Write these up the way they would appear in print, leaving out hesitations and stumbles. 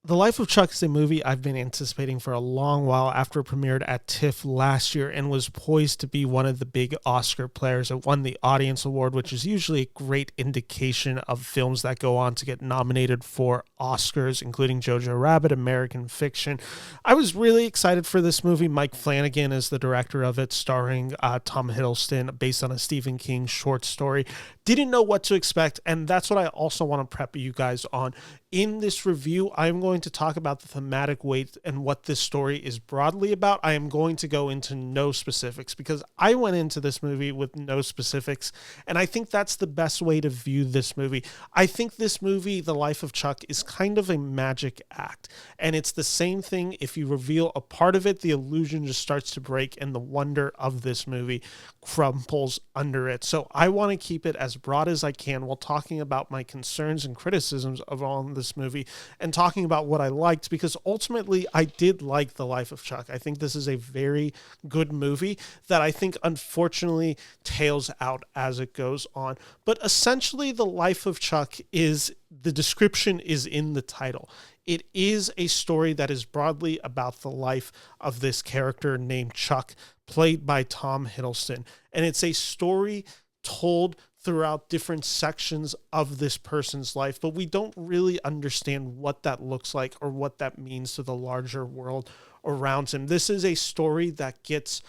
The Life of Chuck is a movie I've been anticipating for a long while after it premiered at TIFF last year and was poised to be one of the big Oscar players. It won the Audience Award, which is usually a great indication of films that go on to get nominated for Oscars, including Jojo Rabbit, American Fiction. I was really excited for this movie. Mike Flanagan is the director of it, starring Tom Hiddleston, based on a Stephen King short story. Didn't know what to expect, and that's what I also want to prep you guys on. In this review, I'm going to talk about the thematic weight and what this story is broadly about. I am going to go into no specifics because I went into this movie with no specifics, and I think that's the best way to view this movie. I think this movie, The Life of Chuck, is kind of a magic act, and it's the same thing. If you reveal a part of it, the illusion just starts to break, and the wonder of this movie crumbles under it. So I want to keep it as broad as I can while talking about my concerns and criticisms of on this movie and talking about what I liked, because ultimately I did like The Life of Chuck. I think this is a very good movie that I think unfortunately tails out as it goes on. But essentially, The Life of Chuck is, the description is in the title. It is a story that is broadly about the life of this character named Chuck, played by Tom Hiddleston. And it's a story told throughout different sections of this person's life, but we don't really understand what that looks like or what that means to the larger world around him. This is a story that gets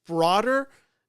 broader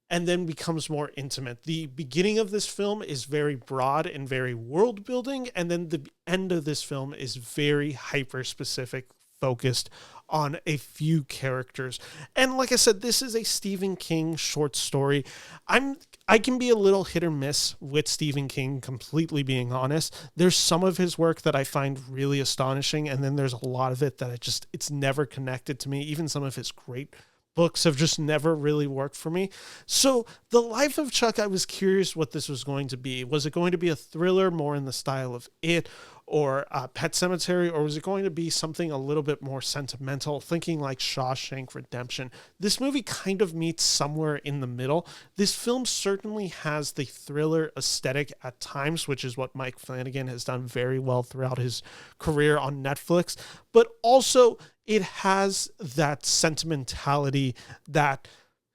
and then becomes more intimate. The beginning of this film is very broad and very world building, and then the end of this film is very hyper specific, focused on a few characters. And like I said, this is a Stephen King short story. I can be a little hit or miss with Stephen King, completely being honest. There's some of his work that I find really astonishing, and then there's a lot of it that it's never connected to me. Even some of his great books have just never really worked for me. So The Life of Chuck, I was curious what this was going to be. Was it going to be a thriller more in the style of It or Pet Sematary, or was it going to be something a little bit more sentimental, thinking like Shawshank Redemption? This movie kind of meets somewhere in the middle. This film certainly has the thriller aesthetic at times, which is what Mike Flanagan has done very well throughout his career on Netflix, but also it has that sentimentality that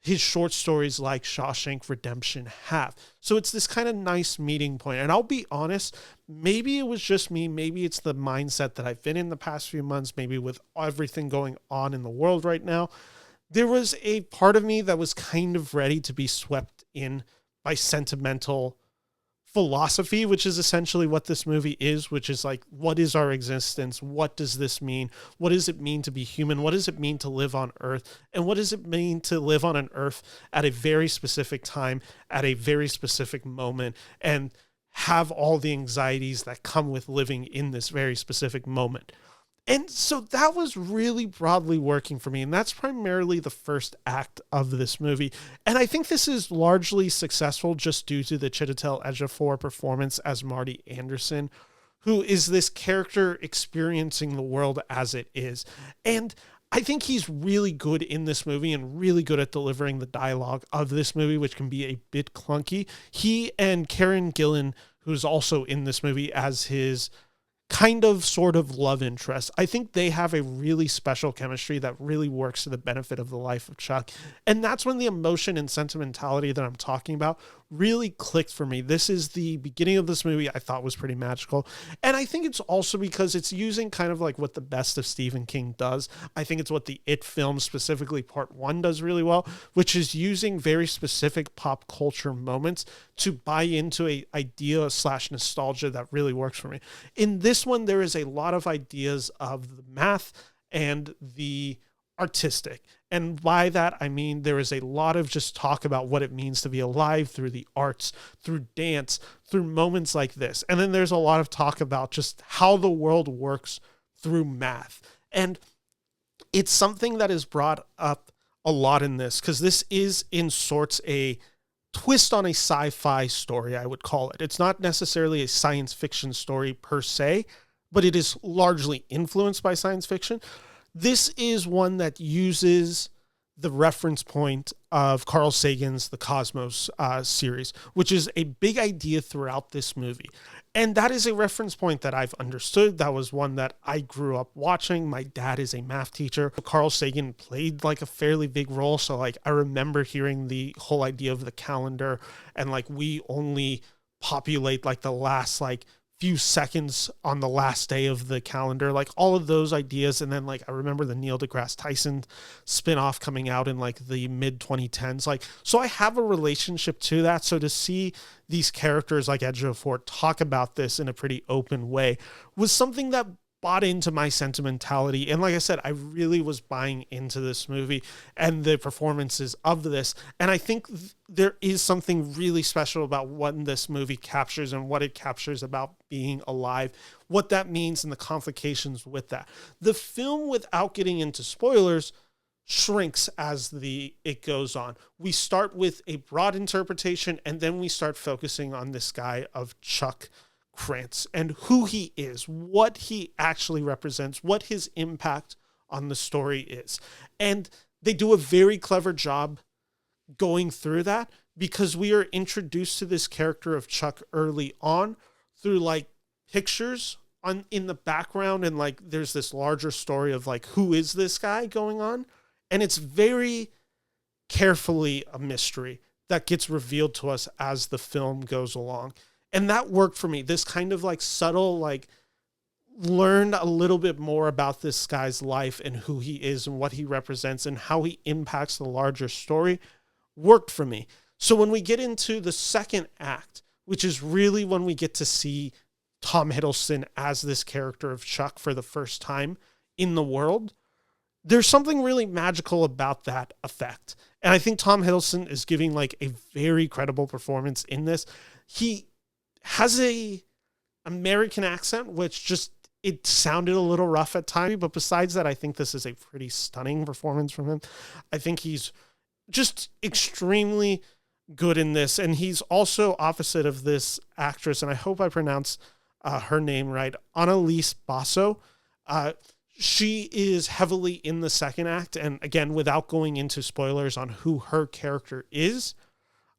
his short stories like Shawshank Redemption have. So it's this kind of nice meeting point. And I'll be honest, maybe it was just me. Maybe it's the mindset that I've been in the past few months, maybe with everything going on in the world right now. There was a part of me that was kind of ready to be swept in by sentimental philosophy, which is essentially what this movie is, which is like, what is our existence? What does this mean? What does it mean to be human? What does it mean to live on Earth? And what does it mean to live on an Earth at a very specific time, at a very specific moment, and have all the anxieties that come with living in this very specific moment? And so that was really broadly working for me. And that's primarily the first act of this movie. And I think this is largely successful just due to the Chiwetel Ejiofor performance as Marty Anderson, who is this character experiencing the world as it is. And I think he's really good in this movie and really good at delivering the dialogue of this movie, which can be a bit clunky. He and Karen Gillan, who's also in this movie as his kind of sort of love interest, I think they have a really special chemistry that really works to the benefit of The Life of Chuck. And that's when the emotion and sentimentality that I'm talking about really clicked for me. This is the beginning of this movie I thought was pretty magical. And I think it's also because it's using kind of like what the best of Stephen King does. I think it's what the It film, specifically part 1, does really well, which is using very specific pop culture moments to buy into a idea / nostalgia that really works for me. In this one, there is a lot of ideas of the math and the artistic. And by that, I mean there is a lot of just talk about what it means to be alive through the arts, through dance, through moments like this. And then there's a lot of talk about just how the world works through math. And it's something that is brought up a lot in this, because this is in sorts a twist on a sci-fi story, I would call it. It's not necessarily a science fiction story per se, but it is largely influenced by science fiction. This is one that uses the reference point of Carl Sagan's The Cosmos series, which is a big idea throughout this movie. And that is a reference point that I've understood. That was one that I grew up watching. My dad is a math teacher. Carl Sagan played like a fairly big role. So like I remember hearing the whole idea of the calendar and like we only populate like the last like few seconds on the last day of the calendar, like all of those ideas. And then like I remember the Neil deGrasse Tyson spinoff coming out in like the mid 2010s. Like, so I have a relationship to that. So to see these characters like Ejiofor talk about this in a pretty open way was something that bought into my sentimentality. And like I said, I really was buying into this movie and the performances of this. And I think there is something really special about what this movie captures and what it captures about being alive, what that means and the complications with that. The film, without getting into spoilers, shrinks as it goes on. We start with a broad interpretation and then we start focusing on this guy of Chuck Krantz and who he is, what he actually represents, what his impact on the story is. And they do a very clever job going through that because we are introduced to this character of Chuck early on through like pictures in the background. And like, there's this larger story of like, who is this guy going on? And it's very carefully a mystery that gets revealed to us as the film goes along. And that worked for me. This kind of like subtle, like learn a little bit more about this guy's life and who he is and what he represents and how he impacts the larger story worked for me. So when we get into the second act, which is really when we get to see Tom Hiddleston as this character of Chuck for the first time in the world, there's something really magical about that effect. And I think Tom Hiddleston is giving like a very credible performance in this. He has a American accent, which just, it sounded a little rough at times, but besides that, I think this is a pretty stunning performance from him. I think he's just extremely good in this. And he's also opposite of this actress, and I hope I pronounce her name right, Annalise Basso. She is heavily in the second act. And again, without going into spoilers on who her character is,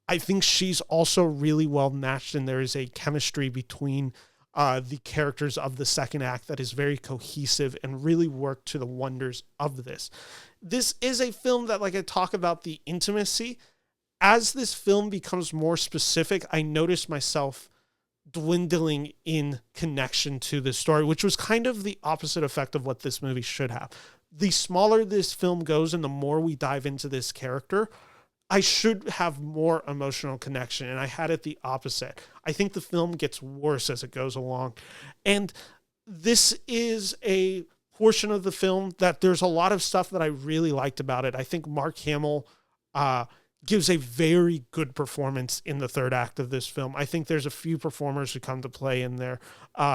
I think she's also really well matched, and there is a chemistry between the characters of the second act that is very cohesive and really work to the wonders of this. This is a film that, like I talk about the intimacy, as this film becomes more specific, I notice myself dwindling in connection to this story, which was kind of the opposite effect of what this movie should have. The smaller this film goes and the more we dive into this character, I should have more emotional connection, and I had it the opposite. I think the film gets worse as it goes along. And this is a portion of the film that there's a lot of stuff that I really liked about it. I think Mark Hamill gives a very good performance in the third act of this film. I think there's a few performers who come to play in there.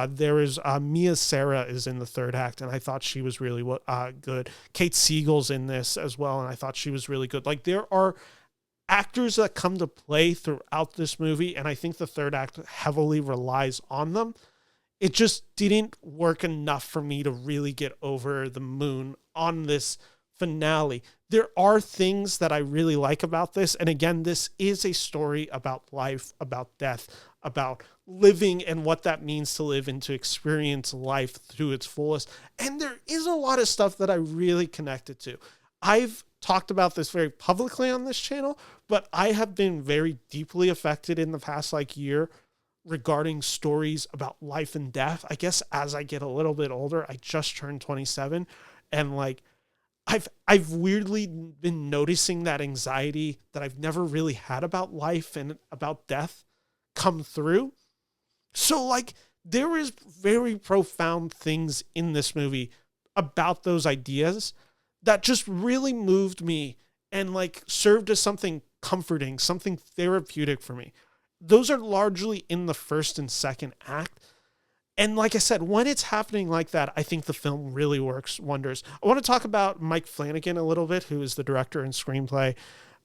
There is Mia Sara is in the third act, and I thought she was really good. Kate Siegel's in this as well, and I thought she was really good. Like, there are actors that come to play throughout this movie, and I think the third act heavily relies on them. It just didn't work enough for me to really get over the moon on this finale. There are things that I really like about this, and again, this is a story about life, about death, about living and what that means to live and to experience life through its fullest. And there is a lot of stuff that I really connected to. I've talked about this very publicly on this channel, but I have been very deeply affected in the past year regarding stories about life and death. I guess as I get a little bit older, I just turned 27, and I've weirdly been noticing that anxiety that I've never really had about life and about death come through. So there is very profound things in this movie about those ideas that just really moved me and served as something comforting, something therapeutic for me. Those are largely in the first and second act. And like I said, when it's happening like that, I think the film really works wonders. I want to talk about Mike Flanagan a little bit, who is the director and screenplay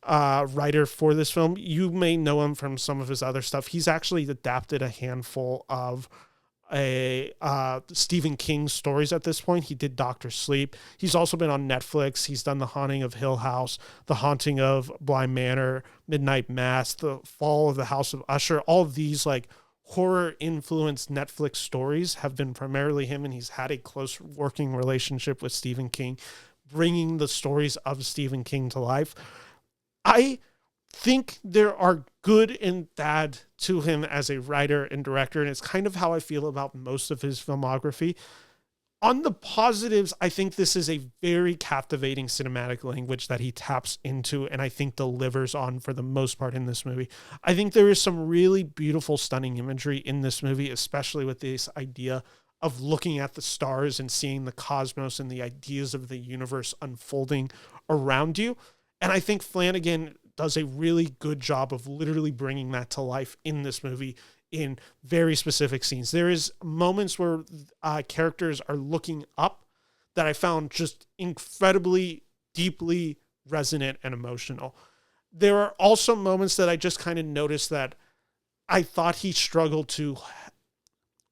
writer for this film. You may know him from some of his other stuff. He's actually adapted a handful of Stephen King stories at this point. He did Dr. Sleep. He's also been on Netflix. He's done The Haunting of Hill House, The Haunting of Bly Manor, Midnight Mass, The Fall of the House of Usher, all of these horror influenced Netflix stories have been primarily him, and he's had a close working relationship with Stephen King, bringing the stories of Stephen King to life. I think there are good and bad to him as a writer and director, and it's kind of how I feel about most of his filmography. On the positives, I think this is a very captivating cinematic language that he taps into and I think delivers on for the most part in this movie. I think there is some really beautiful, stunning imagery in this movie, especially with this idea of looking at the stars and seeing the cosmos and the ideas of the universe unfolding around you. And I think Flanagan does a really good job of literally bringing that to life in this movie in very specific scenes. There is moments where characters are looking up that I found just incredibly deeply resonant and emotional. There are also moments that I just kind of noticed that I thought he struggled to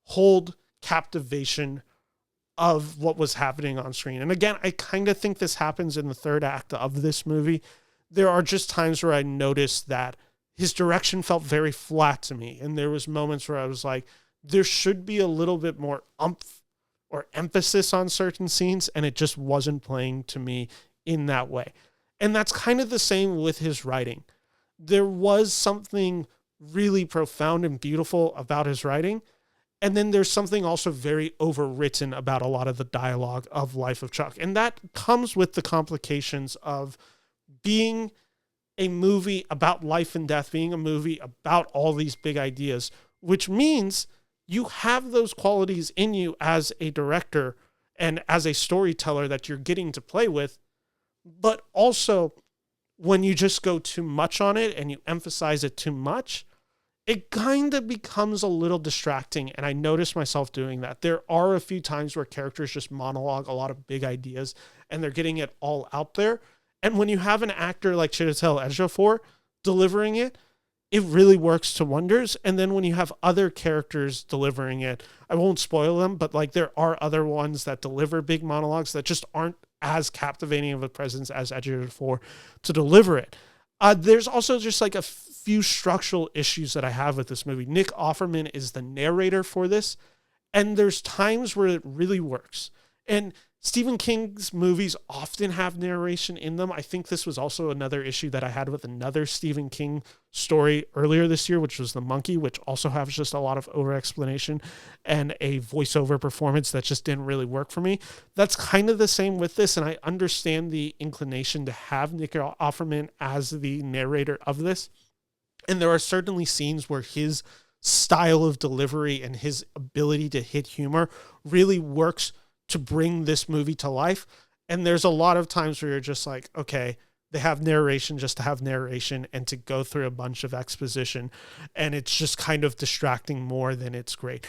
hold captivation of what was happening on screen. And again, I kind of think this happens in the third act of this movie. There are just times where I noticed that his direction felt very flat to me. And there was moments where I was like, there should be a little bit more oomph or emphasis on certain scenes. And it just wasn't playing to me in that way. And that's kind of the same with his writing. There was something really profound and beautiful about his writing. And then there's something also very overwritten about a lot of the dialogue of Life of Chuck. And that comes with the complications of being a movie about life and death, being a movie about all these big ideas, which means you have those qualities in you as a director and as a storyteller that you're getting to play with. But also when you just go too much on it and you emphasize it too much, it kind of becomes a little distracting. And I noticed myself doing that. There are a few times where characters just monologue a lot of big ideas and they're getting it all out there. And when you have an actor like Chiwetel Ejiofor delivering it, it really works to wonders. And then when you have other characters delivering it, I won't spoil them, but like there are other ones that deliver big monologues that just aren't as captivating of a presence as Ejiofor to deliver it. There's also just like a few structural issues that I have with this movie. Nick Offerman is the narrator for this, and there's times where it really works. And Stephen King's movies often have narration in them. I think this was also another issue that I had with another Stephen King story earlier this year, which was The Monkey, which also has just a lot of over-explanation and a voiceover performance that just didn't really work for me. That's kind of the same with this, and I understand the inclination to have Nick Offerman as the narrator of this. And there are certainly scenes where his style of delivery and his ability to hit humor really works to bring this movie to life. And there's a lot of times where you're just like, okay, they have narration just to have narration and to go through a bunch of exposition. And it's just kind of distracting more than it's great.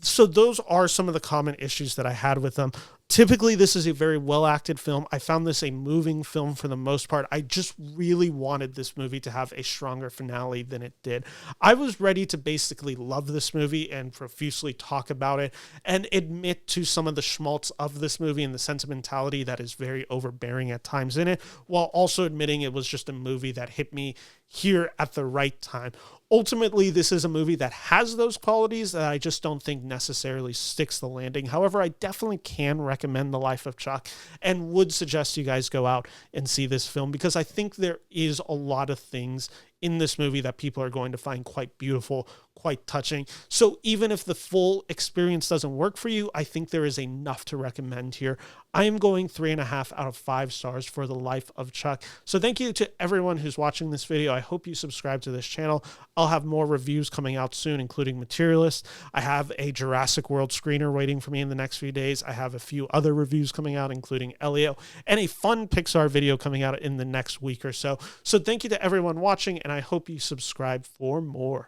So those are some of the common issues that I had with them. Typically, this is a very well-acted film. I found this a moving film for the most part. I just really wanted this movie to have a stronger finale than it did. I was ready to basically love this movie and profusely talk about it and admit to some of the schmaltz of this movie and the sentimentality that is very overbearing at times in it, while also admitting it was just a movie that hit me here at the right time. Ultimately, this is a movie that has those qualities that I just don't think necessarily sticks the landing. However, I definitely can recommend The Life of Chuck and would suggest you guys go out and see this film because I think there is a lot of things in this movie that people are going to find quite beautiful, quite touching. So even if the full experience doesn't work for you, I think there is enough to recommend here. I am going 3.5 out of 5 stars for The Life of Chuck. So thank you to everyone who's watching this video. I hope you subscribe to this channel. I'll have more reviews coming out soon, including Materialist. I have a Jurassic World screener waiting for me in the next few days. I have a few other reviews coming out, including Elio, and a fun Pixar video coming out in the next week or so. So thank you to everyone watching, and I hope you subscribe for more.